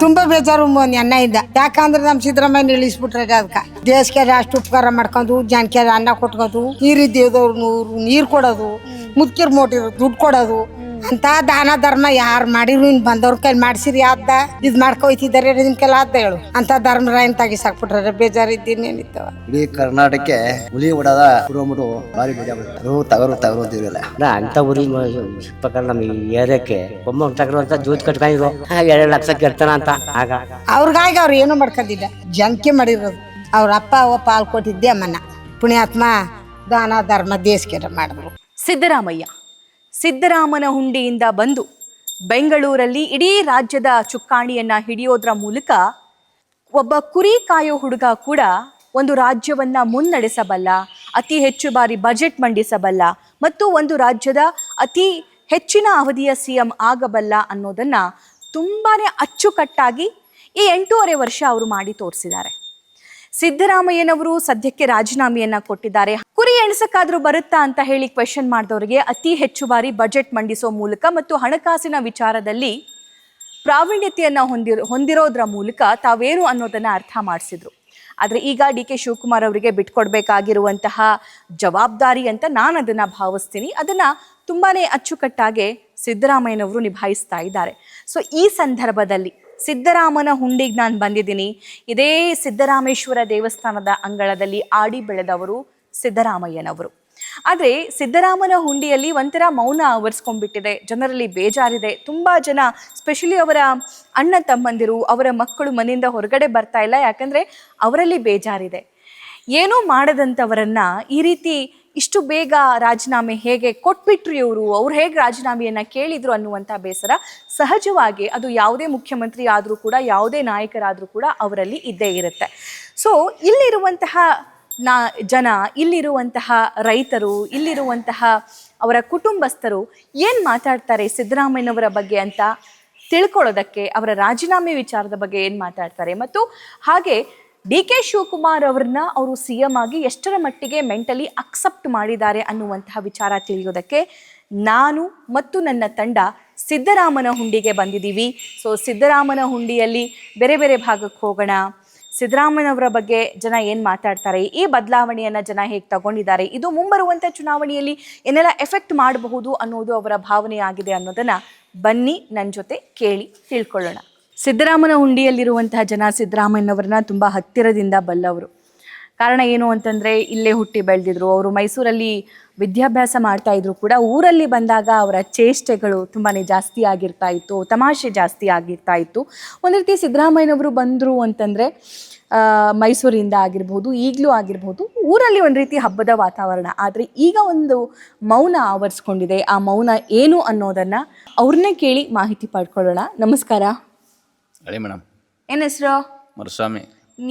ತುಂಬಾ ಬೇಜಾರು ಅನ್ನ ಇದ್ದ ಯಾಕಂದ್ರೆ ನಮ್ ಸಿದ್ದರಾಮಯ್ಯ ಇಳಿಸ್ಬಿಟ್ರೆ ಅದಕ್ಕ ದೇಶಕ್ಕೆ ಅಷ್ಟು ಉಪಕಾರ ಮಾಡ್ಕೊಂಡು ಜನಕ್ಕೆ ಅನ್ನ ಕೊಟ್ಕೋದು ನೀರಿದ್ದೇವ್ರು ನೀರ್ ಕೊಡೋದು ಮುದ್ಕಿರ್ ಮೋಟಿರ್ ದುಡ್ಡು ಕೊಡೋದು ಅಂತ ದಾನ ಧರ್ಮ ಯಾರು ಮಾಡಿರು ಇನ್ ಬಂದವ್ರ ಕೈ ಮಾಡ್ಸಿರಿ ಅದ್ದ ಇದ್ ಮಾಡ್ಕೊಯ್ತಿದಾರೆ ನಿಮ್ ಕೆಲ ಅದ್ದ ಹೇಳು ಅಂತ ಧರ್ಮರಾಯನ್ ತೆಗಿಸಾಕ್ಬಿಟ್ರೆ ಬೇಜಾರಿದ್ದೀನೇನಿತ್ತವ. ಇಡೀ ಕರ್ನಾಟಕಕ್ಕೆ ಹುಲಿ ಹೊಡದ ಕುರುಮುಡು ಭಾರಿ ಬೇಜಾರು ತಗರು ಅಂತಿರಲ್ಲ ಅಂತ ಊರಿ ಪ್ರಕಾರ ನಮ್ಮ ಏರಿಯಾಕ್ಕೆ ಬೊಮ್ಮ ತಗರು ಅಂತ ಜೂತ್ ಕಟ್ಕೊಂಡಿದ್ರು 2 ಲಕ್ಷ ಕೆಡ್ತಾನ ಅಂತ ಆಗ ಅವ್ರಿಗಾಗಿ ಅವ್ರು ಏನು ಮಾಡ್ಕೊಂಡಿಲ್ಲ ಜನಕ್ಕೆ ಮಾಡಿರೋದು. ಅವ್ರ ಅಪ್ಪ ಅವ್ವ ಪಾಲ್ ಕೊಟ್ಟಿದ್ದೆ ಅಮ್ಮನ ಪುಣ್ಯಾತ್ಮ ದಾನ ಧರ್ಮ ದೇಶಕ್ಕೆ ಮಾಡಿದ್ರು. ಸಿದ್ದರಾಮನ ಹುಂಡಿಯಿಂದ ಬಂದು ಬೆಂಗಳೂರಲ್ಲಿ ಇಡೀ ರಾಜ್ಯದ ಚುಕ್ಕಾಣಿಯನ್ನ ಹಿಡಿಯೋದ್ರ ಮೂಲಕ ಒಬ್ಬ ಕುರಿ ಕಾಯೋ ಹುಡುಗ ಕೂಡ ಒಂದು ರಾಜ್ಯವನ್ನ ಮುನ್ನಡೆಸಬಲ್ಲ, ಅತಿ ಹೆಚ್ಚು ಬಾರಿ ಬಜೆಟ್ ಮಂಡಿಸಬಲ್ಲ ಮತ್ತು ಒಂದು ರಾಜ್ಯದ ಅತಿ ಹೆಚ್ಚಿನ ಅವಧಿಯ CM ಆಗಬಲ್ಲ ಅನ್ನೋದನ್ನ ತುಂಬಾನೇ ಅಚ್ಚುಕಟ್ಟಾಗಿ ಈ 8.5 ವರ್ಷ ಅವರು ಮಾಡಿ ತೋರಿಸಿದ್ದಾರೆ. ಸಿದ್ದರಾಮಯ್ಯನವರು ಸದ್ಯಕ್ಕೆ ರಾಜೀನಾಮೆಯನ್ನ ಕೊಟ್ಟಿದ್ದಾರೆ. ಕುರಿ ಎಣಸಕ್ಕಾದ್ರೂ ಬರುತ್ತಾ ಅಂತ ಹೇಳಿ ಕ್ವೆಶನ್ ಮಾಡಿದವರಿಗೆ ಅತಿ ಹೆಚ್ಚು ಬಾರಿ ಬಜೆಟ್ ಮಂಡಿಸೋ ಮೂಲಕ ಮತ್ತು ಹಣಕಾಸಿನ ವಿಚಾರದಲ್ಲಿ ಪ್ರಾವೀಣ್ಯತೆಯನ್ನ ಹೊಂದಿರೋದ್ರ ಮೂಲಕ ತಾವೇನು ಅನ್ನೋದನ್ನ ಅರ್ಥ ಮಾಡಿಸಿದ್ರು. ಆದ್ರೆ ಈಗ DK ಶಿವಕುಮಾರ್ ಅವರಿಗೆ ಬಿಟ್ಕೊಡ್ಬೇಕಾಗಿರುವಂತಹ ಜವಾಬ್ದಾರಿ ಅಂತ ನಾನು ಅದನ್ನ ಭಾವಿಸ್ತೀನಿ. ಅದನ್ನ ತುಂಬಾನೇ ಅಚ್ಚುಕಟ್ಟಾಗಿ ಸಿದ್ದರಾಮಯ್ಯನವರು ನಿಭಾಯಿಸ್ತಾ ಇದ್ದಾರೆ. ಸೊ ಈ ಸಂದರ್ಭದಲ್ಲಿ ಸಿದ್ದರಾಮನ ಹುಂಡಿಗೆ ನಾನು ಬಂದಿದ್ದೀನಿ. ಇದೇ ಸಿದ್ದರಾಮೇಶ್ವರ ದೇವಸ್ಥಾನದ ಅಂಗಳದಲ್ಲಿ ಆಡಿ ಬೆಳೆದವರು ಸಿದ್ದರಾಮಯ್ಯನವರು. ಆದರೆ ಸಿದ್ದರಾಮನ ಹುಂಡಿಯಲ್ಲಿ ಒಂಥರ ಮೌನ ಆವರಿಸ್ಕೊಂಡ್ಬಿಟ್ಟಿದೆ. ಜನರಲ್ಲಿ ಬೇಜಾರಿದೆ. ತುಂಬ ಜನ ಸ್ಪೆಷಲಿ ಅವರ ಅಣ್ಣ ತಮ್ಮಂದಿರು, ಅವರ ಮಕ್ಕಳು ಮನೆಯಿಂದ ಹೊರಗಡೆ ಬರ್ತಾ ಇಲ್ಲ. ಯಾಕಂದರೆ ಅವರಲ್ಲಿ ಬೇಜಾರಿದೆ. ಏನೂ ಮಾಡದಂಥವರನ್ನ ಈ ರೀತಿ ಇಷ್ಟು ಬೇಗ ರಾಜೀನಾಮೆ ಹೇಗೆ ಕೊಟ್ಬಿಟ್ರು ಅವ್ರು ಹೇಗೆ ರಾಜೀನಾಮೆಯನ್ನ ಕೇಳಿದ್ರು ಅನ್ನುವಂಥ ಬೇಸರ ಸಹಜವಾಗಿ ಅದು ಯಾವುದೇ ಮುಖ್ಯಮಂತ್ರಿ ಆದರೂ ಕೂಡ ಯಾವುದೇ ನಾಯಕರಾದರೂ ಕೂಡ ಅವರಲ್ಲಿ ಇದ್ದೇ ಇರುತ್ತೆ. ಸೊ ಇಲ್ಲಿರುವಂತಹ ಜನ, ಇಲ್ಲಿರುವಂತಹ ರೈತರು, ಇಲ್ಲಿರುವಂತಹ ಅವರ ಕುಟುಂಬಸ್ಥರು ಏನು ಮಾತಾಡ್ತಾರೆ ಸಿದ್ದರಾಮಯ್ಯನವರ ಬಗ್ಗೆ ಅಂತ ತಿಳ್ಕೊಳ್ಳೋದಕ್ಕೆ, ಅವರ ರಾಜೀನಾಮೆ ವಿಚಾರದ ಬಗ್ಗೆ ಏನು ಮಾತಾಡ್ತಾರೆ ಮತ್ತು ಹಾಗೆ DK ಶಿವಕುಮಾರ್ ಅವ್ರನ್ನ ಅವರು CM ಆಗಿ ಎಷ್ಟರ ಮಟ್ಟಿಗೆ ಮೆಂಟಲಿ ಅಕ್ಸೆಪ್ಟ್ ಮಾಡಿದ್ದಾರೆ ಅನ್ನುವಂತಹ ವಿಚಾರ ತಿಳಿಯೋದಕ್ಕೆ ನಾನು ಮತ್ತು ನನ್ನ ತಂಡ ಸಿದ್ದರಾಮನ ಹುಂಡಿಗೆ ಬಂದಿದ್ದೀವಿ. ಸೊ ಸಿದ್ದರಾಮನ ಹುಂಡಿಯಲ್ಲಿ ಬೇರೆ ಬೇರೆ ಭಾಗಕ್ಕೆ ಹೋಗೋಣ. ಸಿದ್ದರಾಮಯ್ಯನವರ ಬಗ್ಗೆ ಜನ ಏನು ಮಾತಾಡ್ತಾರೆ, ಈ ಬದಲಾವಣೆಯನ್ನು ಜನ ಹೇಗೆ ತಗೊಂಡಿದ್ದಾರೆ, ಇದು ಮುಂಬರುವಂಥ ಚುನಾವಣೆಯಲ್ಲಿ ಏನೆಲ್ಲ ಎಫೆಕ್ಟ್ ಮಾಡಬಹುದು ಅನ್ನೋದು ಅವರ ಭಾವನೆಯಾಗಿದೆ ಅನ್ನೋದನ್ನು ಬನ್ನಿ ನನ್ನ ಜೊತೆ ಕೇಳಿ ತಿಳ್ಕೊಳ್ಳೋಣ. ಸಿದ್ದರಾಮನ ಹುಂಡಿಯಲ್ಲಿರುವಂತಹ ಜನ ಸಿದ್ದರಾಮಯ್ಯನವರನ್ನ ತುಂಬ ಹತ್ತಿರದಿಂದ ಬಲ್ಲವರು. ಕಾರಣ ಏನು ಅಂತಂದರೆ ಇಲ್ಲೇ ಹುಟ್ಟಿ ಬೆಳೆದಿದ್ರು. ಅವರು ಮೈಸೂರಲ್ಲಿ ವಿದ್ಯಾಭ್ಯಾಸ ಮಾಡ್ತಾ ಇದ್ರು ಕೂಡ ಊರಲ್ಲಿ ಬಂದಾಗ ಅವರ ಚೇಷ್ಟೆಗಳು ತುಂಬಾ ಜಾಸ್ತಿ ಆಗಿರ್ತಾ ಇತ್ತು, ತಮಾಷೆ ಜಾಸ್ತಿ ಆಗಿರ್ತಾ ಇತ್ತು. ಒಂದು ರೀತಿ ಸಿದ್ದರಾಮಯ್ಯನವರು ಬಂದರು ಅಂತಂದರೆ ಮೈಸೂರಿಂದ ಆಗಿರ್ಬೋದು, ಈಗಲೂ ಆಗಿರ್ಬೋದು, ಊರಲ್ಲಿ ಒಂದು ರೀತಿ ಹಬ್ಬದ ವಾತಾವರಣ. ಆದರೆ ಈಗ ಒಂದು ಮೌನ ಆವರಿಸ್ಕೊಂಡಿದೆ. ಆ ಮೌನ ಏನು ಅನ್ನೋದನ್ನು ಅವ್ರನ್ನೇ ಕೇಳಿ ಮಾಹಿತಿ ಪಡ್ಕೊಳ್ಳೋಣ. ನಮಸ್ಕಾರ. ಹೇಳಿ ಮೇಡಮ್. ಏನು ಹೆಸರು? ಮರುಸ್ವಾಮಿ.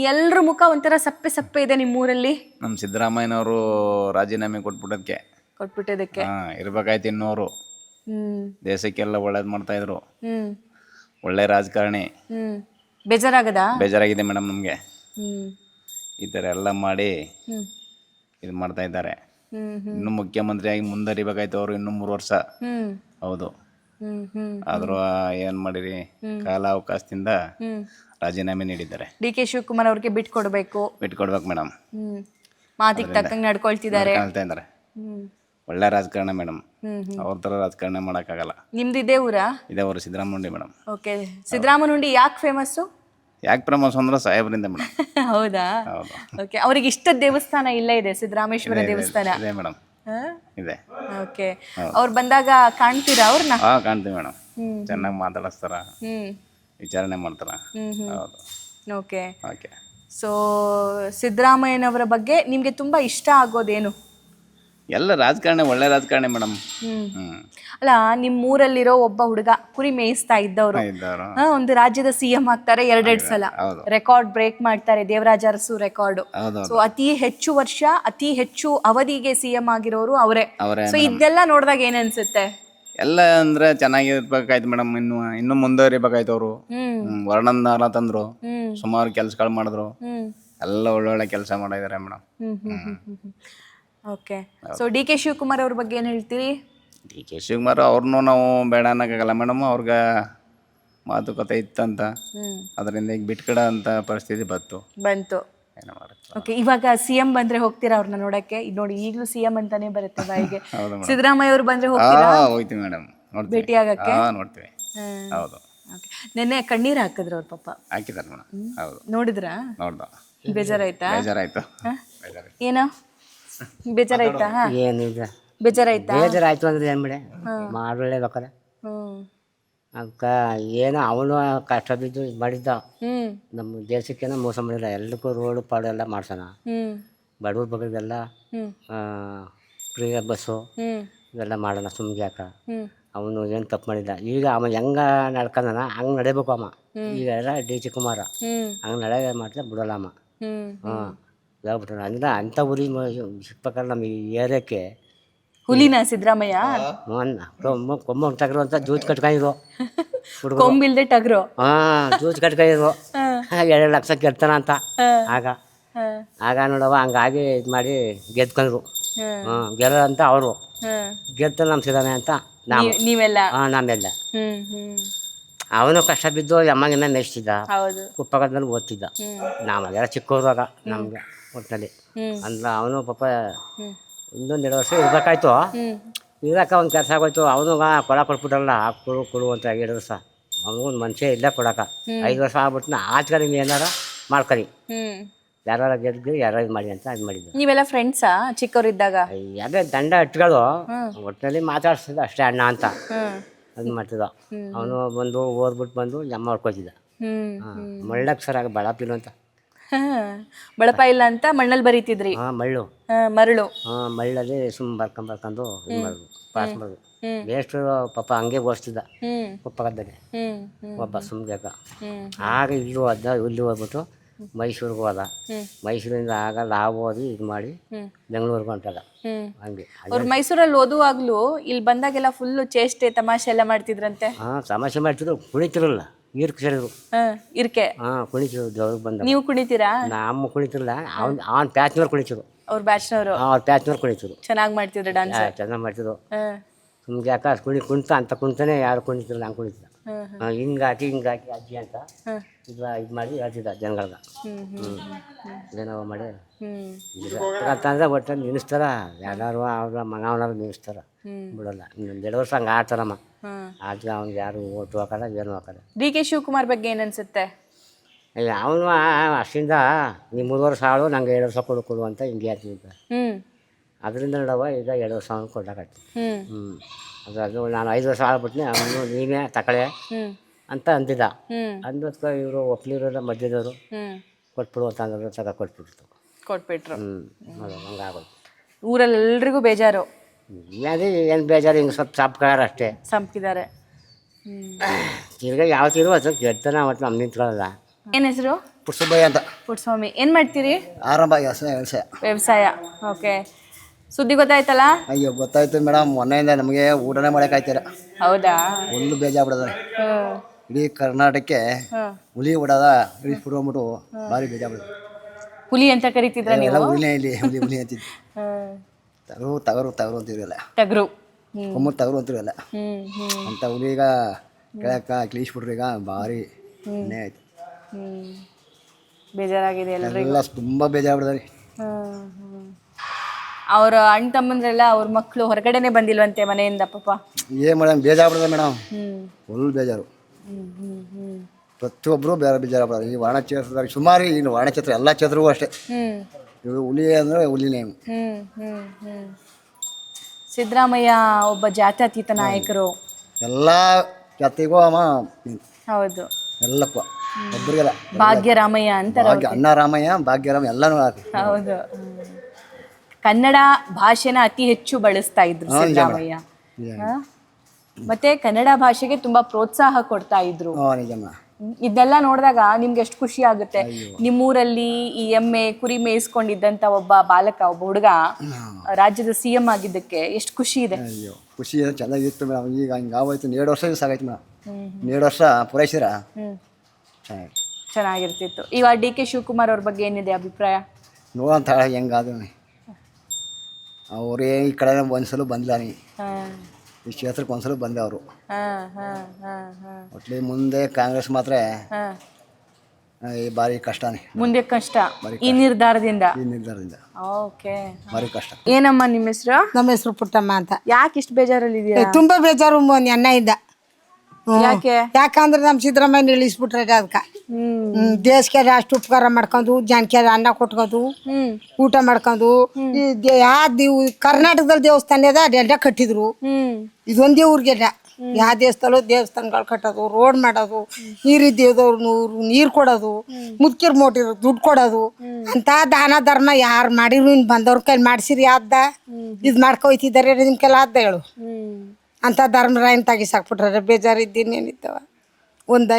ಎಲ್ಲರ ಮುಖ ಒಂಥರ ಸಪ್ಪೆ ಸಪ್ಪೆ ಇದೆ ನಿಮ್ಮೂರಲ್ಲಿ. ನಮ್ಮ ಸಿದ್ದರಾಮಯ್ಯನವರು ರಾಜೀನಾಮೆ ಕೊಟ್ಬಿಟ್ಟದಕ್ಕೆ ಇರ್ಬೇಕಾಯ್ತು ಇನ್ನೂರು. ದೇಶಕ್ಕೆಲ್ಲ ಒಳ್ಳೇದು ಮಾಡ್ತಾ ಇದ್ರು, ಒಳ್ಳೆ ರಾಜಕಾರಣಿ. ಬೇಜಾರಾಗಿದೆ ಮೇಡಮ್ ನಮಗೆ. ಈ ಥರ ಎಲ್ಲ ಮಾಡಿ ಇದು ಮಾಡ್ತಾ ಇದ್ದಾರೆ. ಇನ್ನು ಮುಖ್ಯಮಂತ್ರಿಯಾಗಿ ಮುಂದರಿಬೇಕಾಯ್ತು ಅವರು ಇನ್ನೂ 3 ವರ್ಷ. ಹೌದು, ಆದ್ರೂ ಏನ್ ಮಾಡಿರಿ, ಕಾಲ ಅವಕಾಶದಿಂದ ರಾಜೀನಾಮೆ ನೀಡಿದ್ದಾರೆ. DK ಶಿವಕುಮಾರ್ ಅವ್ರಿಗೆ ಬಿಟ್ಕೊಡ್ಬೇಕು ಮೇಡಮ್. ಮಾತಿಗೆ ತಕ್ಕಂಗೆ ನಡ್ಕೊಳ್ತಿದ್ದಾರೆ. ಒಳ್ಳೆ ರಾಜಕಾರಣ ಮೇಡಮ್. ಅವ್ರ ತರ ರಾಜಕಾರಣ ಮಾಡಕ್ಕಾಗಲ್ಲ. ನಿಮ್ದು ಇದೇ ಊರಾ? ಇದೇ ಊರು ಸಿದ್ದರಾಮುಂಡಿ ಮೇಡಮ್. ಓಕೆ, ಸಿದ್ದರಾಮನುಂಡಿ ಯಾಕೆ ಫೇಮಸ್ಸು? ಯಾಕೆ ಫೇಮಸ್ ಅಂದ್ರೆ ಸಾಹೇಬ್ರಿಂದ ಮೇಡಮ್. ಹೌದಾ? ಓಕೆ, ಅವ್ರಿಗೆ ಇಷ್ಟದ ದೇವಸ್ಥಾನ ಇಲ್ಲೇ ಇದೆ, ಸಿದ್ದರಾಮೇಶ್ವರ ದೇವಸ್ಥಾನ ಇದೆ ಮೇಡಮ್. ಇದೆ. ಓಕೆ, ಅವ್ರು ಬಂದಾಗ ಕಾಣ್ತೀರಾ ಅವ್ರನ್ನ? ಕಾಣ್ತೀವಿ ಮೇಡಮ್. ಚೆನ್ನಾಗಿ ಮಾತಾಡಿಸ್ತಾರ, ವಿಚಾರಣೆ ಮಾಡ್ತಾರ. ಹೌದು. Okay okay. ಸೊ ಸಿದ್ದರಾಮಯ್ಯನವರ ಬಗ್ಗೆ ನಿಮ್ಗೆ ತುಂಬಾ ಇಷ್ಟ ಆಗೋದೇನು? ಎಲ್ಲ ರಾಜಕಾರಣಿ, ಒಳ್ಳೆ ರಾಜಕಾರಣಿ ಮೇಡಮ್. ಅಲ್ಲ, ನಿಮ್ಮ ಊರಲ್ಲಿರೋ ಒಬ್ಬ ಹುಡುಗ ಕುರಿ ಮೇಯಿಸ್ತಾ ಇದ್ದವರು ಒಂದು ರಾಜ್ಯದ CM ಆಗ್ತಾರೆ 2 ಸಲ. ರೆಕಾರ್ಡ್ ಬ್ರೇಕ್ ಮಾಡ್ತಾರೆ, ದೇವರಾಜ ಅರಸು ರೆಕಾರ್ಡ್. ಸೊ ಅತಿ ಹೆಚ್ಚು ವರ್ಷ, ಅತಿ ಹೆಚ್ಚು ಅವಧಿಗೆ CM ಆಗಿರೋರು ಅವರೇ. ಸೊ ಇದೆಲ್ಲ ನೋಡಿದಾಗ ಏನ್ ಅನ್ಸುತ್ತೆ? ಎಲ್ಲ ಅಂದ್ರೆ ಚೆನ್ನಾಗಿರ್ಬೇಕಾಯ್ತು ಮೇಡಮ್. ಇನ್ನು ಮುಂದುವರಿಬೇಕಾಯ್ತು. ಅವರು ವರ್ಣನ ತಂದ್ರು, ಸುಮಾರು ಕೆಲ್ಸಗಳು ಮಾಡಿದ್ರು, ಎಲ್ಲ ಒಳ್ಳೊಳ್ಳೆ ಕೆಲಸ ಮಾಡಿದಾರೆ madam. Okay. So DK Shivakumar ಅವ್ರ ಬಗ್ಗೆ ಏನು ಹೇಳ್ತೀರಿ? DK ಶಿವಕುಮಾರ್ ಅವ್ರನ್ನೂ ನಾವು ಬೇಡ ಅನ್ನೋಕ್ಕಾಗಲ್ಲ ಮೇಡಮ್. ಅವ್ರಿಗೆ ಮಾತುಕತೆ ಇತ್ತಂತ ಅದರಿಂದ ಈಗ ಬಿಟ್ಕಡ ಅಂತ ಪರಿಸ್ಥಿತಿ ಬಂತು. ಏನೋ ಮಾಡುತ್ತೆ. ಓಕೆ, ಇವಾಗ CM ಬಂದ್ರೆ ಹೋಗ್ತೀರಾ ಅವ್ರನ್ನ ನೋಡಕ್ಕೆ? ಇದ್ ನೋಡಿ, ಈಗಲೂ CM ಅಂತಾನೆ ಬರುತ್ತೆ ಬಾಯಿಗೆ. ಹೌದು ಮೇಡಮ್. ಸಿದ್ದರಾಮಯ್ಯ ಅವ್ರು ಬಂದ್ರೆ ಹೋಗ್ತೀರಾ ಹೋಗ್ತೀವಿ ಮೇಡಮ್, ನೋಡ್ತೀವಿ. ಭೇಟಿ ಆಗಕ್ಕೆ? ನೋಡ್ತೀವಿ. ಹೌದು, ಓಕೆ. ನೆನ್ನೆ ಕಣ್ಣೀರ್ ಹಾಕಿದ್ರು ಅವ್ರ ಪಾಪ, ಹಾಕಿದ್ದಾರೆ ಮೇಡಮ್. ಹೌದು, ನೋಡಿದ್ರಾ? ನೋಡ್ದ. ಬೇಜಾರಾಯ್ತಾ? ಬೇಜಾರಾಯ್ತು. ಏನೋ ಬೇಜಾರಾಯ್ತಾ? ಏನಿಲ್ಲ, ಬೇಜಾರಾಯ್ತಾ? ಬೇಜಾರಾಯ್ತು ಅಂದ್ರೆ ಏನು ಬಿಡಿ, ಮಾಡಲೇಬೇಕಲ್ಲ. ಅದಕ್ಕೆ ಏನೋ ಅವನು ಕಷ್ಟ ಬಿದ್ದು ಇದು ಮಾಡಿದ್ದ. ನಮ್ಮ ದೇಶಕ್ಕೇನೋ ಮೋಸ ಮಾಡಿಲ್ಲ, ಎಲ್ಲಕ್ಕೂ ರೋಡು ಪಾಡು ಎಲ್ಲ ಮಾಡ್ಸೋಣ. ಬಡವ್ರ ಬಗ್ಗೆಲ್ಲ ಫ್ರೀ ಬಸ್ಸು ಇವೆಲ್ಲ ಮಾಡೋಣ, ಸುಮ್ಗೆ ಯಾಕ. ಅವನು ಏನು ತಪ್ಪು ಮಾಡಿಲ್ಲ. ಈಗ ಅವ ಹೆಂಗ ನಡ್ಕೊಂಡನ ಹಂಗೆ ನಡಿಬೇಕು ಅಮ್ಮ. ಈಗ ಎಲ್ಲ DC ಕುಮಾರ ಹಂಗೆ ನಡೆಯ ಮಾತ್ರ ಬಿಡೋಲ್ಲ ಅಮ್ಮ. ಹೇಳ್ಬಿಟ್ಟ ಅಂದ್ರೆ ಅಂಥ ಊರಿ ಸಿಕ್ಬೇಕಾದ್ರೆ ನಮ್ಮ ಈ ಏರಿಯಾಕ್ಕೆ ಹುಲಿನ ಸಿದ್ದರಾಮಯ್ಯ ಕೊಂಬ ಟಗರು ಅಂತ ಜೂಜ್ ಕಟ್ಕೊಂಡಿರು ಹುಡುಗ. ಕೊಂಬಿಲ್ದೆ ಟಗರು. ಜೂಜ್ ಕಟ್ಕೊಂಡಿರು 2 ಲಕ್ಷ ಗೆಲ್ತಾನ ಅಂತ. ಆಗ ನೋಡವ ಹಂಗಾಗಿ ಇದು ಮಾಡಿ ಗೆದ್ಕೊಂಡ್ರು. ಗೆಲ್ಲ ಅಂತ ಅವರು ಗೆಲ್ತಾನೆ ನಮ್ಮ ಸಿದ್ದರಾಮಯ್ಯ ಅಂತ ನೀವೆಲ್ಲ. ನಮ್ಮೆಲ್ಲ ಅವನು ಕಷ್ಟ ಬಿದ್ದು ಅಮ್ಮಗಿನ್ನ ಮೇಯಿಸ್ತಿದ್ದ, ಕುಪ್ಪಗದಲ್ಲಿ ಓದ್ತಿದ್ದ. ನಾವೆಲ್ಲ ಚಿಕ್ಕವ್ರಾಗ ನಮ್ಗೆ ಒಟ್ಟಿನಲ್ಲಿ ಅಂದ್ರೆ ಅವನು ಪಾಪ ಇನ್ನೊಂದು 2 ವರ್ಷ ಇರ್ಬೇಕಾಯ್ತು. ಇರಕ್ಕೆ ಅವ್ನು ಕೆಲಸ ಆಗೋಯ್ತು. ಅವನು ಕೊಡ ಕೊಟ್ಬಿಟ್ರಲ್ಲ, ಕೊಡು ಅಂತ 2 ವರ್ಷ. ಅವನಿಗೊಂದು ಮನುಷ್ಯ ಇಲ್ಲ ಕೊಡಕ. 5 ವರ್ಷ ಆಗ್ಬಿಟ್ಟು ಆಚೆ ನೀವು ಏನಾರ ಮಾಡ್ಕೊರಿ, ಯಾರು ಗೆದ್ದು ಯಾರು ಇದು ಮಾಡಿ ಅಂತ ಇದು ಮಾಡಿದ್ದು. ನೀವೆಲ್ಲ ಫ್ರೆಂಡ್ಸಾ ಚಿಕ್ಕವರಿದ್ದಾಗ? ಅದೇ ದಂಡ ಇಟ್ಗಳು ಒಟ್ಟಿನಲ್ಲಿ ಮಾತಾಡ್ತಿದ್ದ ಅಷ್ಟೇ, ಅಣ್ಣ ಅಂತ ಅದು ಮಾಡ್ತಿದ್ದ. ಅವನು ಬಂದು ಓದ್ಬಿಟ್ಟು ಬಂದು ಜಮ್ಮ ಮಾಡ್ಕೊತಿದ್ದ. ಮಳ್ಳಕ್ಕೆ ಸರ್ ಆಗ ಬಳಪಿಲು ಅಂತ, ಬಳಪ ಇಲ್ಲ ಅಂತ ಮಣ್ಣಲ್ಲಿ ಬರೀತಿದ್ರಿ? ಮಳ್ಳು ಮರಳು. ಮಳ್ಳಲ್ಲಿ ಬರ್ಕೊಂಡು ಇದು ಮಾಡೋದು, ಪಾಸ್ ಮಾಡೋದು. ಬೇಸ್ಟ್ ಪಾಪ ಹಂಗೆ ಓದಿಸ್ತಿದ್ದ ಕುಪ್ಪಗದ್ದಲ್ಲಿ ಒಬ್ಬ ಸುಮ್ಗಾಕ. ಆಗ ಇಲ್ಲಿ ಹೋಗ್ಬಿಟ್ಟು ಮೈಸೂರಿಗೆ ಹೋದ. ಮೈಸೂರಿಂದ ಆಗ ಲಾವ್ ಓದಿ ಇದು ಮಾಡಿ ಬೆಂಗಳೂರಿಗೆ ಹೊಂಟದ. ಹಂಗೆ ಅವ್ರು ಮೈಸೂರಲ್ಲಿ ಓದುವಾಗ್ಲೂ ಇಲ್ಲಿ ಬಂದಾಗೆಲ್ಲ ಫುಲ್ ಚೇಷ್ಟೆ ತಮಾಷೆ ಎಲ್ಲ ಮಾಡ್ತಿದ್ರಂತೆ? ತಮಾಷೆ ಮಾಡ್ತಿದ್ರು, ಕುಣಿತಿರಲ್ಲ, ಈರ್ಕ್ ಸೇರಿದ್ರು. ಇರ್ಕೆ ಕುಣಿತಿದ್ರು ದೇವ್ರಿಗೆ ಬಂದ. ನೀವು ಕುಣಿತೀರಾ? ನಮ್ಮ ಕುಣಿತಿರಲ್ಲ, ಅವ್ನ ಪ್ಯಾಚ್ನವ್ರು ಕುಣಿತಿದ್ರು. ಅವ್ರ ಬ್ಯಾಚ್ನವರು? ಅವ್ರ ಪ್ಯಾಚ್ನವ್ರು ಕುಣಿತಿದ್ರು. ಚೆನ್ನಾಗಿ ಮಾಡ್ತಿದ್ರು ಡಾನ್ಸ್? ಚೆನ್ನಾಗಿ ಮಾಡ್ತಿದ್ರು. ಸುಮ್ಗೆ ಯಾಕ ಕುಣಿತ ಅಂತ ಕುಣಿತಾನೆ, ಯಾರು ಕುಣಿತಿರಲ್ಲ, ಹಂಗೆ ಕುಣಿತಿದ್ದ. ಹಿಂಗಾಕಿ ಅಜ್ಜಿ ಅಂತ ಇದು ಮಾಡಿ ಹೇಳ್ತಿದ್ದ ಜನಗಳ್ಗ. ಏನೋ ಮಾಡಿ ಅಂತಂದ್ರೆ ಒಟ್ಟಲ್ಲಿ ನಿಲ್ಲಿಸ್ತಾರ, ಎಲ್ಲರೂ ಅವ್ರ ಮನವನಾರು ನಿಲ್ಲಿಸ್ತಾರ, ಬಿಡಲ್ಲ. 2 ವರ್ಷ ಹಂಗೆ ಆಡ್ತಾರಮ್ಮ. ಆದ್ರೆ ಅವ್ನಿಗೆ ಯಾರು ಓಟು ಹಾಕಲ್ಲ, ಏನು ಹಾಕಲ್ಲ. DK ಶಿವಕುಮಾರ್ ಬಗ್ಗೆ ಏನನ್ಸುತ್ತೆ? ಅವನು ಅಷ್ಟಿಂದ ನೀವು 3 ವರ್ಷ ಆಳು, ನಂಗೆ 2 ವರ್ಷ ಕೊಡು ಅಂತ ಹಿಂಗೆ ಹೇಳ್ತಿದ್ದ. ಅದರಿಂದ ನೋಡವ ಈಗ 2 ವರ್ಷ ಅವ್ನು ಕೊಡಕತ್ತಿ. ಅದು ನಾನು 5 ವರ್ಷ ಆಳ್ಬಿಟ್ನೆ, ಅವನು ನೀನೇ ತಕಳೆ ಅಂತ ಅಂದಿದ್ದ. ಅಂದಕ್ಕೆ ಇವರು ಒಪ್ಲಿರೋದ ಮಧ್ಯದವರು ಕೊಟ್ಬಿಡು ಅಂತ ಅಂದ್ರು, ಕೊಟ್ಬಿಟ್ರು. ಹಂಗಾಗೋದು. ಊರಲ್ಲಿ ಎಲ್ರಿಗೂ ಬೇಜಾರು. ಅದೇ ಏನು ಬೇಜಾರು, ಹಿಂಗೆ ಸ್ವಲ್ಪ ಸಾಪ್ಕಾರ ಅಷ್ಟೇ, ಸಂಪಿದ್ದಾರೆ. ತಿರ್ಗ ಯಾವ ತಿರು ಅದು ಗೆಡ್ತಾನೆ ಅವತ್ತು ನಮ್ಮ ನಿಂತ್ಕೊಳ್ಳಲ್ಲ. ಏನು ಹೆಸರು? ಪುಟ್ಸುಬ್ಬಯ್ಯ ಅಂತ. ಪುಟ್ಟಸ್ವಾಮಿ, ಏನು ಮಾಡ್ತೀರಿ? ಆರಂಭ ವ್ಯವಸಾಯ. ಓಕೆ, ಸುದ್ದಿ ಗೊತ್ತಾಯ್ತಲ್ಲ? ಅಯ್ಯೋ ಗೊತ್ತಾಯ್ತು ಮೇಡಮ್, ಮೊನ್ನೆಯಿಂದ ನಮಗೆ ಊಟನೇ ಮಾಡೋಕ್ಕಾಯ್ತೀರ. ಹೌದಾ? ಫುಲ್ಲು ಬೇಜಾರ್ಬಿಡೋದು. ಇಡೀ ಕರ್ನಾಟಕಕ್ಕೆ ಹುಲಿ ಹೊಡೆದ ಇಳಿಸ್ಬಿಟ್ಟು ಭಾರಿ ಬೇಜಾರ್ಬಿಡೋದು. ಹುಲಿ ಅಂತ ಕರಿತಿದ್ರ ನೀವು? ಹುಲಿನೇ ಇಲ್ಲಿ ಹುಲಿ ಅಂತಿದ್ವಿ. ತಗರು ಅಂತಿರಲ್ಲ, ಟಗರು ಕೊಮ್ಮೂರು ತಗರು ಅಂತಿರಲ್ಲ ಅಂತ ಹುಲಿ. ಈಗ ಕೆಳಕ ಇಳಿಸ್ಬಿಟ್ರು, ಈಗ ಭಾರಿ ಆಯ್ತು. ಬೇಜಾರಾಗಿದೆ ಎಲ್ಲ ತುಂಬ ಬೇಜಾರ್ಬಿಡೋದ್ರಿ. ಅವ್ರ ಅಣ್ಣ ತಮ್ಮಂದ್ರೆಲ್ಲ ಅವ್ರ ಮಕ್ಕಳು ಹೊರಗಡೆನೆ ಬಂದಿಲ್ವಂತೆ ಮನೆಯಿಂದ ಪಾಪ. ಏನು ಮೇಡಮ್ ಬೇಜಾರ್ಬಿಡೋದು ಮೇಡಮ್, ಫುಲ್ ಬೇಜಾರು. ಪ್ರತಿಯೊಬ್ಬರು ಬೇರೆ ಬೇಜಾರಾಗ್ಬಿಡೋದು. ಈ ವರ್ಣಕ್ಷೇತ್ರದಾಗ ಸುಮಾರು ಇನ್ನು ವರ್ಣಕ್ಷೇತ್ರ ಎಲ್ಲ ಕ್ಷೇತ್ರವೂ ಅಷ್ಟೇ. ಇವರು ಹುಲಿ ಅಂದರೆ ಹುಲಿನೇ. ಸಿದ್ದರಾಮಯ್ಯ ಒಬ್ಬ ಜಾತ್ಯತೀತ ನಾಯಕರು, ಎಲ್ಲ ಜಾತಿಗೂ ಅಮ್ಮ. ಹೌದು, ಎಲ್ಲಕ್ಕೂ ಒಬ್ಬರಿಗೆಲ್ಲ ಭಾಗ್ಯರಾಮಯ್ಯ ಅಂತಾರೆ. ಅಣ್ಣ ರಾಮಯ್ಯ, ಭಾಗ್ಯರಾಮಯ್ಯ ಎಲ್ಲನೂ. ಹೌದು, ಕನ್ನಡ ಭಾಷೆನ ಅತಿ ಹೆಚ್ಚು ಬಳಸ್ತಾ ಇದ್ರು ಸಿದ್ದರಾಮಯ್ಯ. ಮತ್ತೆ ಕನ್ನಡ ಭಾಷೆಗೆ ತುಂಬಾ ಪ್ರೋತ್ಸಾಹ ಕೊಡ್ತಾ ಇದ್ರು. ಇದೆಲ್ಲ ನೋಡಿದಾಗ ನಿಮ್ಗೆ ಎಷ್ಟು ಖುಷಿ ಆಗುತ್ತೆ. ನಿಮ್ಮೂರಲ್ಲಿ ಈ ಎಮ್ಮೆ ಕುರಿ ಮೇಯಿಸ್ಕೊಂಡಿದ್ದಂತ ಒಬ್ಬ ಬಾಲಕ, ಒಬ್ಬ ಹುಡುಗ ರಾಜ್ಯದ CM ಆಗಿದ್ದಕ್ಕೆ ಎಷ್ಟು ಖುಷಿ ಇದೆ. ಅಯ್ಯೋ ಖುಷಿ ಚೆನ್ನಾಗಿತ್ತು ಮೇಡಮ್. ಈಗ ಹಿಂಗೆ ಆಗೋಯ್ತು, 2 ವರ್ಷ ಸಾಗಾಯ್ತು ಮೇಡಮ್. 2 ವರ್ಷ ಪೂರೈಸಿರ ಚೆನ್ನಾಗಿರ್ತಿತ್ತು. ಇವಾಗ DK ಶಿವಕುಮಾರ್ ಅವ್ರ ಬಗ್ಗೆ ಏನಿದೆ ಅಭಿಪ್ರಾಯ? ನೋಡಂತ ಹೆಂಗಾದ ಅವರೇ ಈ ಕಡೆ ಒಂದ್ಸಲ ಬಂದಿಲ್ಲ. ಈ ಕ್ಷೇತ್ರಕ್ಕೆ ಒಂದ್ಸಲ ಬಂದೆ ಅವರು. ಹಾಂ ಹಾಂ ಹಾಂ ಹಾಂ ಒಟ್ಲಿ ಮುಂದೆ ಕಾಂಗ್ರೆಸ್ ಮಾತ್ರ ಹಾಂ ಈ ಭಾರಿ ಕಷ್ಟನೇ, ಮುಂದೆ ಕಷ್ಟ ಈ ನಿರ್ಧಾರದಿಂದ. ಈ ನಿರ್ಧಾರದಿಂದ ಓಕೆ. ಭಾರಿ ಕಷ್ಟ. ಏನಮ್ಮ ನಿಮ್ಮ ಹೆಸರು? ನಮ್ಮ ಹೆಸರು ಪುಟ್ಟಮ್ಮ ಅಂತ. ಯಾಕೆ ಇಷ್ಟು ಬೇಜಾರಲ್ಲಿ ಇದೆಯಾ? ತುಂಬಾ ಬೇಜಾರು ನೆನ್ನೆಯಿಂದ. ಯಾಕೆ? ಯಾಕಂದ್ರೆ ನಮ್ಮ ಸಿದ್ದರಾಮಯ್ಯ ಇಳಿಸ್ಬಿಟ್ರೆ ಅದಕ್ಕೆ ದೇಶಕ್ಕೆ ಅಷ್ಟು ಉಪಕಾರ ಮಾಡ್ಕೊಂಡು ಜನಕ್ಕೆ ಅನ್ನ ಕೊಟ್ಕೊಂಡು ಊಟ ಮಾಡ್ಕೊಂಡು ಕರ್ನಾಟಕದಲ್ಲಿ ದೇವಸ್ಥಾನ ಅದ ಅದೆಲ್ಲ ಕಟ್ಟಿದ್ರು. ಇದೊಂದೇ ಊರಿಗೆಲ್ಲ ಯಾವ ದೇವಸ್ಥಾನ ದೇವಸ್ಥಾನಗಳು ಕಟ್ಟೋದು, ರೋಡ್ ಮಾಡೋದು, ನೀರಿದ್ದೇವ್ದವ್ರು ನೀರು ಕೊಡೋದು, ಮುದ್ಕಿರ್ ಮೋಟಿರ್ ದುಡ್ಡು ಕೊಡೋದು ಅಂತ ದಾನ ಧರ್ಮ ಯಾರು ಮಾಡಿರು ಇನ್ನು ಬಂದವ್ರ ಕೈಲಿ ಮಾಡಿಸಿರಿ ಆದ್ದ ಇದು ಮಾಡ್ಕೊಯ್ತಿದ್ದಾರೆ ನಿಮ್ ಕೆಲ ಆದ್ದ ಹೇಳು ಅಂತ ಧರ್ಮರಾಯನ್ ತೆಗಿಸಾಕ್ಬಿಟ್ರೆ ಬೇಜಾರು ಇದ್ದೀನೇನಿದ್ದವ ಒಂದ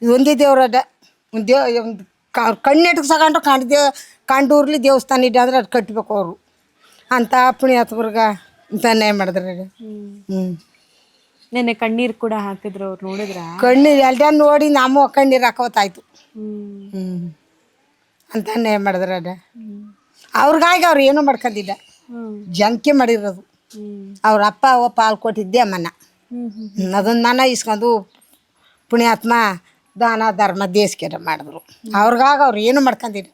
ಇದೊಂದೇ ದೇವ್ರದ ಒಂದು ಕಣ್ಣೆಟ್ಗೆ ಸಗೊಂಡು ಕಂಡೂರ್ಲಿ ದೇವಸ್ಥಾನ ಇದೆ ಅಂದ್ರೆ ಅದು ಕಟ್ಟಬೇಕು ಅವರು ಅಂತ ಪುಣ್ಯಾತ್ಮರ್ಗ ಅಂತ ನ್ಯಾಯ ಮಾಡಿದ್ರೆ. ನೆನ್ನೆ ಕಣ್ಣೀರು ಕೂಡ ಹಾಕಿದ್ರು ಅವ್ರು, ನೋಡಿದ್ರ? ಕಣ್ಣೀರು ಎಲ್ಲ ನೋಡಿ ನಮ್ಮ ಕಣ್ಣೀರು ಹಾಕೋತಾಯ್ತು ಅಂತ ನ್ಯಾಯ ಮಾಡಿದ್ರೆ ಅದ ಅವ್ರಿಗಾಗಿ ಅವ್ರು ಏನೂ ಮಾಡ್ಕೊಂಡಿದ್ದ, ಜನಕ್ಕೆ ಮಾಡಿರೋದು. ಅವ್ರ ಅಪ್ಪ ಪಾಲು ಕೊಟ್ಟಿದ್ದೆ ಮನ, ಅದೊಂದು ಮನ ಇಸ್ಕೊಂಡು ಪುಣ್ಯಾತ್ಮ ದಾನ ಧರ್ಮ ದೇಶಕ್ಕೆ ಮಾಡಿದ್ರು. ಅವ್ರಿಗಾಗಿ ಅವ್ರು ಏನು ಮಾಡ್ಕೊಂಡಿರ.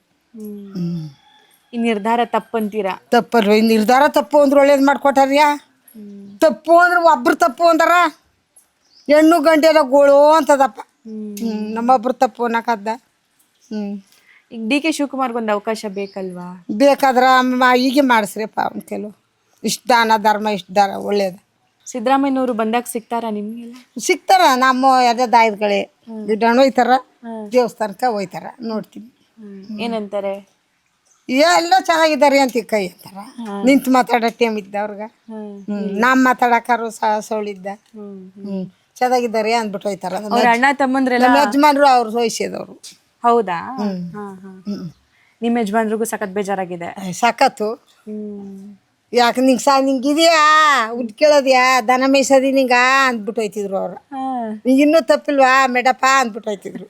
ಈ ನಿರ್ಧಾರ ತಪ್ಪಂತೀರಾ? ತಪ್ಪಲ್ವ, ಈ ನಿರ್ಧಾರ ತಪ್ಪು ಅಂದ್ರೆ ಒಳ್ಳೇದು ಮಾಡ್ಕೊಟ್ಟಾರ್ಯಾ. ತಪ್ಪು ಅಂದ್ರೆ ಒಬ್ರು ತಪ್ಪು ಅಂದಾರ, ಹೆಣ್ಣು ಗಂಟೆಲ್ಲ ಗೋಳು ಅಂತದಪ್ಪ. ನಮ್ಮೊಬ್ರು ತಪ್ಪು ಅನ್ನಕದ್ದ. ಈಗ ಡಿ ಕೆ ಶಿವಕುಮಾರ್ಗೆ ಒಂದು ಅವಕಾಶ ಬೇಕಲ್ವಾ? ಬೇಕಾದ್ರೆ ಹೀಗೆ ಮಾಡಿಸ್ರಿಪ್ಪ ಅವ್ನ ಕೆಲವು ಇಷ್ಟು ದಾನ ಧರ್ಮ ಇಷ್ಟು ದಾರ ಒಳ್ಳೇದು. ಸಿದ್ದರಾಮಯ್ಯನವರು ಬಂದಾಗ ಸಿಗ್ತಾರ ನಿಮ್ಗೆಲ್ಲ? ಸಿಗ್ತಾರ, ನಮ್ಮ ಎಲ್ಲ ದಾಯದ್ಗಳೇ ಗಿಡಣ ಹೋಯ್ತಾರ, ದೇವಸ್ಥಾನಕ್ಕೆ ಹೋಯ್ತಾರ, ನೋಡ್ತೀನಿ. ಏನಂತಾರೆ? ಎಲ್ಲ ಚೆನ್ನಾಗಿದ್ದಾರೆ ಅಂತ ಕೈ ಅಂತಾರ. ನಿಂತು ಮಾತಾಡೋ ಟೈಮ್ ಇದ್ದ ಅವ್ರಿಗೆ, ನಮ್ಮ ಮಾತಾಡಕಾರು ಸೌಳಿದ್ದ ಚೆನ್ನಾಗಿದ್ದಾರೆ ಅಂದ್ಬಿಟ್ಟು ಹೋಯ್ತಾರ. ಅವ್ರ ಅಣ್ಣ ತಮ್ಮಂದ್ರೆಲ್ಲ ನಮ್ಮ ಯಜಮಾನ್ರು ಅವ್ರು ವಯಸ್ಸಿದವರು. ಹೌದಾ? ನಿಮ್ಮ ಯಜಮಾನ್ರಿಗೂ ಸಖತ್ ಬೇಜಾರಾಗಿದೆ. ಸಖತ್ತು. ಯಾಕೆ ನಿಂಗೆ ಇದೆಯಾ ಉಡ್ ಕೇಳೋದ್ಯಾ ದನ ಮೇಯ್ಸೋದಿ ನಿಂಗ ಅಂದ್ಬಿಟ್ಟು ಹೋಯ್ತಿದ್ರು ಅವ್ರು. ನಿಂಗೆ ಇನ್ನೂ ತಪ್ಪಿಲ್ವಾ ಮೇಡಪ್ಪ ಅಂದ್ಬಿಟ್ಟು ಹೋಯ್ತಿದ್ರು.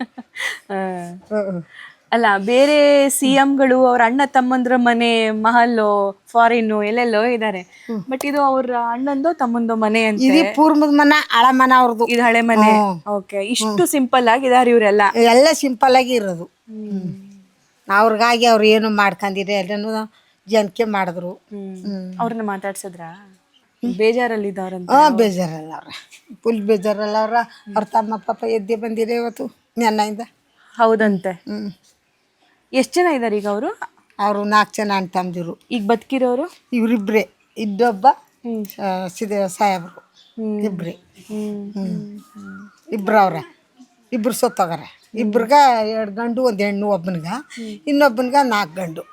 ಅಲ್ಲ, ಬೇರೆ CMಗಳು ಅವ್ರ ಅಣ್ಣ ತಮ್ಮಂದ್ರ ಮನೆ ಮಹಲ್ಲು ಫಾರಿನ್ ಎಲ್ಲೆಲ್ಲೋ ಇದಾರೆ, ಬಟ್ ಇದು ಅವ್ರ ಅಣ್ಣಂದೋ ತಮ್ಮಂದೋ ಮನೆ ಅಂತ. ಇದು ಪೂರ್ವದ ಮನ, ಹಳ ಮನ ಅವ್ರದ್ದು. ಇದು ಹಳೆ ಮನೆ. ಓಕೆ. ಇಷ್ಟು ಸಿಂಪಲ್ ಆಗಿದಾರೆ ಇವರೆಲ್ಲ? ಎಲ್ಲ ಸಿಂಪಲ್ ಆಗಿ ಇರೋದು. ಅವ್ರಿಗಾಗಿ ಅವ್ರು ಏನು ಮಾಡ್ಕೊಂಡಿರಿ ಎಲ್ಲನೂ ಜನಕ್ಕೆ ಮಾಡಿದ್ರು. ಅವ್ರನ್ನ ಮಾತಾಡ್ಸದ್ರ? ಬೇಜಾರಲ್ಲಿದ್ದವ್ರಂತ? ಬೇಜಾರಲ್ಲ ಅವ್ರ, ಫುಲ್ ಬೇಜಾರಲ್ಲ ಅವ್ರ. ಅವ್ರ ತಮ್ಮ ಪಾಪ ಎದ್ದೆ ಬಂದಿದೆ ಇವತ್ತು ನೆನ್ನೆಯಿಂದ. ಹೌದಂತೆ. ಎಷ್ಟು ಜನ ಇದಾರೆ ಈಗ ಅವರು? ಅವರು 4 ಜನ ಅಣ್ಣ ತಮ್ಮದಿರು. ಈಗ ಬದುಕಿರೋರು ಇವರಿಬ್ರೆ, ಇದ್ದೊಬ್ಬ ಸಾಹೇಬ್ರು ಇಬ್ರೆ. ಇಬ್ರು ಅವ್ರ, ಇಬ್ರು ಸತ್ತೋಗಾರ. ಇಬ್ರಿಗ 2 ಗಂಡು 1 ಹೆಣ್ಣು, ಒಬ್ಬನಿಗ ಇನ್ನೊಬ್ಬನಿಗ 4 ಗಂಡು.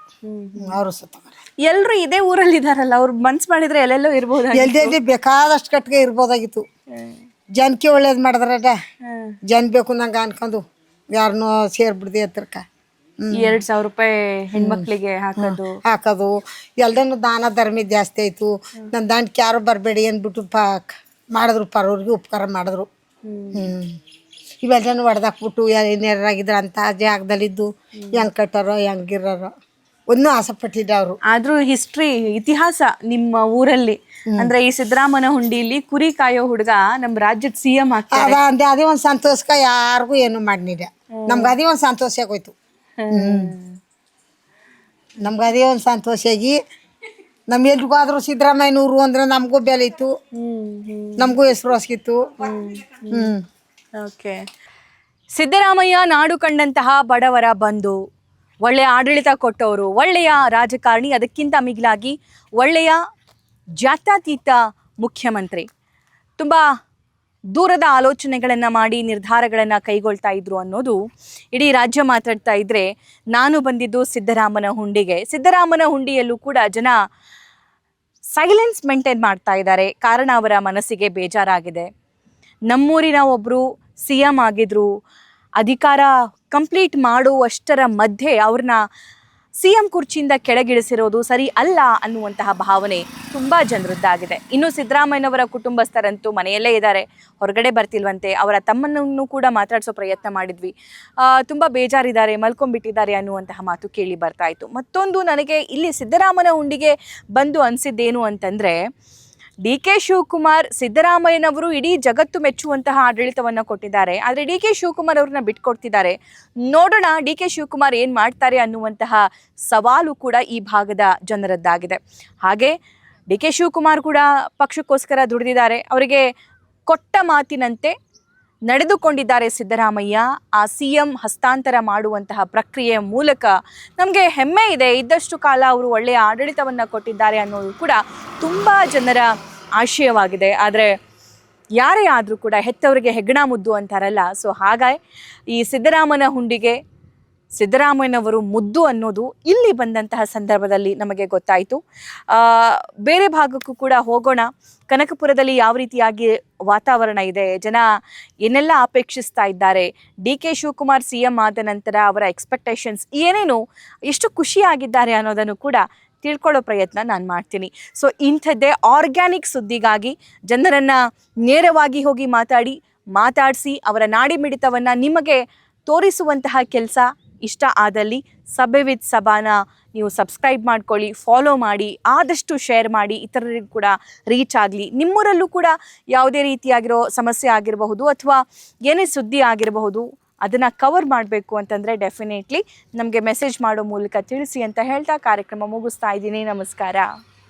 ಅವರು ಸತ್ತೋಗಾರ. ಎಲ್ರು ಇದೇ ಊರಲ್ಲಿ ಇದಾರಲ್ಲ, ಅವ್ರು ಮನ್ಸ್ ಮಾಡಿದ್ರೆ ಎಲ್ಲೆಲ್ಲೋ ಇರ್ಬೋದು. ಎಲ್ದೆ ಬೇಕಾದಷ್ಟು ಕಟ್ಗೆ ಇರ್ಬೋದಾಗಿತ್ತು. ಜನಕ್ಕೆ ಒಳ್ಳೇದು ಮಾಡಿದ್ರಟ, ಜನ ಬೇಕು ನಂಗೆ ಅನ್ಕೊಂಡು ಯಾರನ್ನೋ ಸೇರ್ಬಿಡ್ದೆ ಹತ್ರಕ್ಕ. 2,000 ರೂಪಾಯಿ ಹೆಣ್ಮಕ್ಳಿಗೆ ಹಾಕೋದು ಎಲ್ಲನೂ ದಾನ ಧರ್ಮ ಜಾಸ್ತಿ ಆಯ್ತು. ನನ್ನ ದಂಡಕ್ಕೆ ಯಾರು ಬರಬೇಡಿ ಅಂದ್ಬಿಟ್ಟು ಮಾಡಿದ್ರು, ಪರವ್ರಿಗೆ ಉಪಕಾರ ಮಾಡಿದ್ರು. ಇವೆಲ್ಲನೂ ಹೊಡೆದಾಕ್ಬಿಟ್ಟು ಏನಾರಾಗಿದ್ರು ಅಂತ ಜಾಗದಲ್ಲಿದ್ದು ಹೆಂಗೆ ಕಟ್ಟಾರೋ ಹೆಂಗಿರೋರೋ ಒಂದು ಆಸೆ ಪಟ್ಟಿದ್ದ ಅವರು. ಆದ್ರೂ ಹಿಸ್ಟ್ರಿ, ಇತಿಹಾಸ ನಿಮ್ಮ ಊರಲ್ಲಿ ಅಂದ್ರೆ ಈ ಸಿದ್ದರಾಮನ ಹುಂಡಿಲಿ ಕುರಿ ಕಾಯೋ ಹುಡುಗ ನಮ್ಮ ರಾಜ್ಯದ CM ಆಗ್ತಾರೆ. ಅದೇ ಒಂದು ಸಂತೋಷಕ ಯಾರಿಗೂ ಏನು ಮಾಡಿನಿಲ್ಲ. ನಮ್ಗೆ ಅದೇ ಒಂದು ಸಂತೋಷ ಆಗೋಯ್ತು. ನಮ್ಗೆ ಅದೇ ಒಂದು ಸಂತೋಷ ಆಗಿ ನಮ್ಮ ಎಲ್ರಿಗೂ ಆದ್ರೂ ಸಿದ್ದರಾಮಯ್ಯನೂರು ಅಂದ್ರೆ ನಮಗೂ ಬೆಲೆ ಇತ್ತು, ನಮಗೂ ಹೆಸರು ಹೊಸಗಿತ್ತು. ಓಕೆ. ಸಿದ್ದರಾಮಯ್ಯ ನಾಡು ಕಂಡಂತಹ ಬಡವರ ಬಂಧು, ಒಳ್ಳೆಯ ಆಡಳಿತ ಕೊಟ್ಟವರು, ಒಳ್ಳೆಯ ರಾಜಕಾರಣಿ, ಅದಕ್ಕಿಂತ ಮಿಗಿಲಾಗಿ ಒಳ್ಳೆಯ ಜಾತ್ಯತೀತ ಮುಖ್ಯಮಂತ್ರಿ. ತುಂಬ ದೂರದ ಆಲೋಚನೆಗಳನ್ನು ಮಾಡಿ ನಿರ್ಧಾರಗಳನ್ನು ಕೈಗೊಳ್ತಾ ಇದ್ರು ಅನ್ನೋದು ಇಡೀ ರಾಜ್ಯ ಮಾತಾಡ್ತಾ ಇದ್ರೆ. ನಾನು ಬಂದಿದ್ದು ಸಿದ್ದರಾಮನ ಹುಂಡಿಗೆ. ಸಿದ್ದರಾಮನ ಹುಂಡಿಯಲ್ಲೂ ಕೂಡ ಜನ ಸೈಲೆನ್ಸ್ ಮೇಂಟೈನ್ ಮಾಡ್ತಾ ಇದ್ದಾರೆ, ಕಾರಣ ಅವರ ಮನಸ್ಸಿಗೆ ಬೇಜಾರಾಗಿದೆ. ನಮ್ಮೂರಿನ ಒಬ್ಬರು CM ಆಗಿದ್ರು, ಅಧಿಕಾರ ಕಂಪ್ಲೀಟ್ ಮಾಡುವಷ್ಟರ ಮಧ್ಯೆ ಅವ್ರನ್ನ CM ಕುರ್ಚಿಯಿಂದ ಕೆಳಗಿಳಿಸಿರೋದು ಸರಿ ಅಲ್ಲ ಅನ್ನುವಂತಹ ಭಾವನೆ ತುಂಬ ಜನರದ್ದಾಗಿದೆ. ಇನ್ನು ಸಿದ್ದರಾಮಯ್ಯನವರ ಕುಟುಂಬಸ್ಥರಂತೂ ಮನೆಯಲ್ಲೇ ಇದ್ದಾರೆ, ಹೊರಗಡೆ ಬರ್ತಿಲ್ವಂತೆ. ಅವರ ತಮ್ಮನನ್ನು ಕೂಡ ಮಾತಾಡಿಸೋ ಪ್ರಯತ್ನ ಮಾಡಿದ್ವಿ. ತುಂಬ ಬೇಜಾರಿದ್ದಾರೆ, ಮಲ್ಕೊಂಡ್ಬಿಟ್ಟಿದ್ದಾರೆ ಅನ್ನುವಂತಹ ಮಾತು ಕೇಳಿ ಬರ್ತಾ ಇತ್ತು. ಮತ್ತೊಂದು ನನಗೆ ಇಲ್ಲಿ ಸಿದ್ದರಾಮನ ಹುಂಡಿಗೆ ಬಂದು ಅನಿಸಿದ್ದೇನು ಅಂತಂದರೆ, ಡಿ ಕೆ ಶಿವಕುಮಾರ್ ಸಿದ್ದರಾಮಯ್ಯನವರು ಇಡೀ ಜಗತ್ತು ಮೆಚ್ಚುವಂತಹ ಆಡಳಿತವನ್ನು ಕೊಟ್ಟಿದ್ದಾರೆ. ಆದರೆ ಡಿ ಕೆ ಶಿವಕುಮಾರ್ ಅವ್ರನ್ನ ಬಿಟ್ಕೊಡ್ತಿದ್ದಾರೆ. ನೋಡೋಣ ಡಿ ಕೆ ಶಿವಕುಮಾರ್ ಏನು ಮಾಡ್ತಾರೆ ಅನ್ನುವಂತಹ ಸವಾಲು ಕೂಡ ಈ ಭಾಗದ ಜನರದ್ದಾಗಿದೆ. ಹಾಗೆ ಡಿ ಕೆ ಶಿವಕುಮಾರ್ ಕೂಡ ಪಕ್ಷಕ್ಕೋಸ್ಕರ ದುಡಿದಿದ್ದಾರೆ. ಅವರಿಗೆ ಕೊಟ್ಟ ಮಾತಿನಂತೆ ನಡೆದುಕೊಂಡಿದ್ದಾರೆ ಸಿದ್ದರಾಮಯ್ಯ. ಆ CM ಹಸ್ತಾಂತರ ಮಾಡುವಂತಹ ಪ್ರಕ್ರಿಯೆಯ ಮೂಲಕ ನಮಗೆ ಹೆಮ್ಮೆ ಇದೆ. ಇದ್ದಷ್ಟು ಕಾಲ ಅವರು ಒಳ್ಳೆಯ ಆಡಳಿತವನ್ನು ಕೊಟ್ಟಿದ್ದಾರೆ ಅನ್ನೋದು ಕೂಡ ತುಂಬ ಜನರ ಆಶಯವಾಗಿದೆ. ಆದರೆ ಯಾರೇ ಆದರೂ ಕೂಡ ಹೆತ್ತವರಿಗೆ ಹೆಗ್ಗಣ ಮುದ್ದು ಅಂತಾರಲ್ಲ, ಸೊ ಹಾಗಾಗಿ ಈ ಸಿದ್ದರಾಮನ ಹುಂಡಿಗೆ ಸಿದ್ದರಾಮಯ್ಯನವರು ಮುದ್ದು ಅನ್ನೋದು ಇಲ್ಲಿ ಬಂದಂತಹ ಸಂದರ್ಭದಲ್ಲಿ ನಮಗೆ ಗೊತ್ತಾಯಿತು. ಬೇರೆ ಭಾಗಕ್ಕೂ ಕೂಡ ಹೋಗೋಣ. ಕನಕಪುರದಲ್ಲಿ ಯಾವ ರೀತಿಯಾಗಿ ವಾತಾವರಣ ಇದೆ, ಜನ ಏನೆಲ್ಲ ಅಪೇಕ್ಷಿಸ್ತಾ ಇದ್ದಾರೆ, ಡಿ ಕೆ ಶಿವಕುಮಾರ್ CM ಆದ ನಂತರ ಅವರ ಎಕ್ಸ್ಪೆಕ್ಟೇಷನ್ಸ್ ಏನೇನು, ಎಷ್ಟು ಖುಷಿಯಾಗಿದ್ದಾರೆ ಅನ್ನೋದನ್ನು ಕೂಡ ತಿಳ್ಕೊಳ್ಳೋ ಪ್ರಯತ್ನ ನಾನು ಮಾಡ್ತೀನಿ. ಸೊ ಇಂಥದ್ದೇ ಆರ್ಗ್ಯಾನಿಕ್ ಸುದ್ದಿಗಾಗಿ ಜನರನ್ನು ನೇರವಾಗಿ ಹೋಗಿ ಮಾತಾಡಿಸಿ ಅವರ ನಾಡಿ ಮಿಡಿತವನ್ನು ನಿಮಗೆ ತೋರಿಸುವಂತಹ ಕೆಲಸ ಇಷ್ಟ ಆದಲ್ಲಿ ಸಭೆ ವಿತ್ ಸಭಾನ ನೀವು ಸಬ್ಸ್ಕ್ರೈಬ್ ಮಾಡ್ಕೊಳ್ಳಿ, ಫಾಲೋ ಮಾಡಿ, ಆದಷ್ಟು ಶೇರ್ ಮಾಡಿ, ಇತರರಿಗೂ ಕೂಡ ರೀಚ್ ಆಗಲಿ. ನಿಮ್ಮೂರಲ್ಲೂ ಕೂಡ ಯಾವುದೇ ರೀತಿಯಾಗಿರೋ ಸಮಸ್ಯೆ ಆಗಿರಬಹುದು ಅಥವಾ ಏನೇ ಸುದ್ದಿ ಆಗಿರಬಹುದು, ಅದನ್ನು ಕವರ್ ಮಾಡಬೇಕು ಅಂತಂದರೆ ಡೆಫಿನೆಟ್ಲಿ ನಮಗೆ ಮೆಸೇಜ್ ಮಾಡೋ ಮೂಲಕ ತಿಳಿಸಿ ಅಂತ ಹೇಳ್ತಾ ಕಾರ್ಯಕ್ರಮ ಮುಗಿಸ್ತಾ ಇದ್ದೀನಿ. ನಮಸ್ಕಾರ.